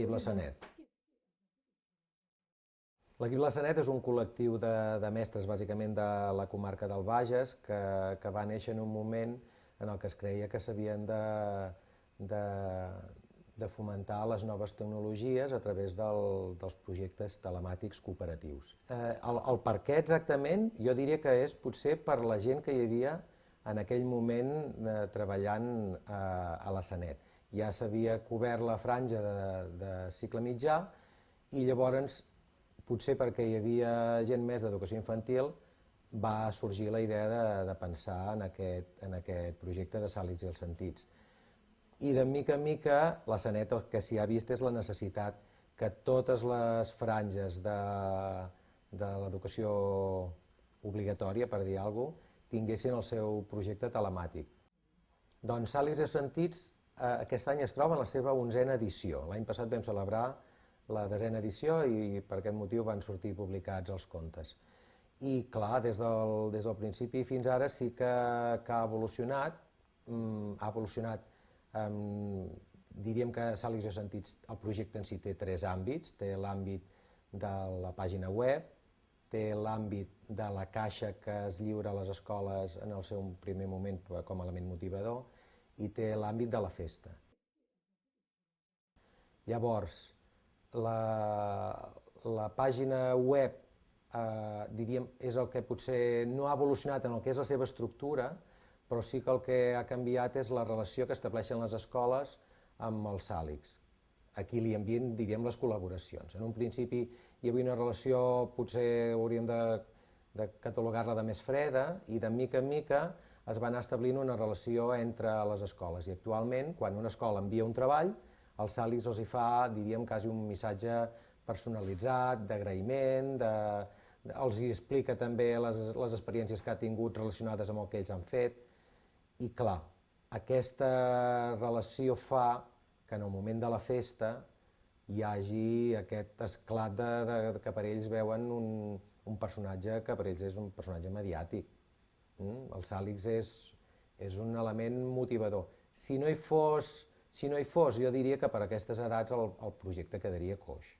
l'equip La Sanet. L'equip La Sanet és un col·lectiu de mestres, bàsicament de la comarca del Bages, que va néixer en un moment en el que es creia que s'havien de fomentar les noves tecnologies a través dels projectes telemàtics cooperatius. El per què exactament, jo diria que és potser per la gent que hi havia en aquell moment treballant a la Sanet. Ja s'havia cobert la franja de cicle mitjà i llavors, potser perquè hi havia gent més d'educació infantil, va sorgir la idea de pensar en aquest projecte de Sàlics i els sentits. I de mica en mica la Sanet el que s'hi ha vist és la necessitat que totes les franges de l'educació obligatòria, per dir alguna cosa, tinguessin el seu projecte telemàtic. Doncs Sàlics i els sentits aquest any es troba en la seva 11a edició. L'any passat vam celebrar la 10a edició i per aquest motiu van sortir publicats els contes. I clar, des del principi fins ara sí que ha evolucionat, diríem que Sàlics i sentits, el projecte en si té 3 àmbits, té l'àmbit de la pàgina web, té l'àmbit de la caixa que es lliura a les escoles en el seu primer moment com a element motivador i té l'àmbit de la festa. Llavors, la pàgina web diríem, és el que potser no ha evolucionat en el que és la seva estructura, però sí que el que ha canviat és la relació que estableixen les escoles amb els Sàlics. Aquí li envien, diríem, les col·laboracions. En un principi hi havia una relació, potser hauríem de catalogar-la de més freda, i de mica en mica es va anar establint una relació entre les escoles. I actualment, quan una escola envia un treball, els Sàlics els hi fa, diríem, quasi un missatge personalitzat, d'agraïment, els hi explica també les experiències que ha tingut relacionades amb el que ells han fet. I clar, aquesta relació fa que en el moment de la festa hi hagi aquest esclat que per ells veuen un personatge que per ells és un personatge mediàtic. El Sàlics és un element motivador. Si no hi fos, jo diria que per aquestes edats el projecte quedaria coix.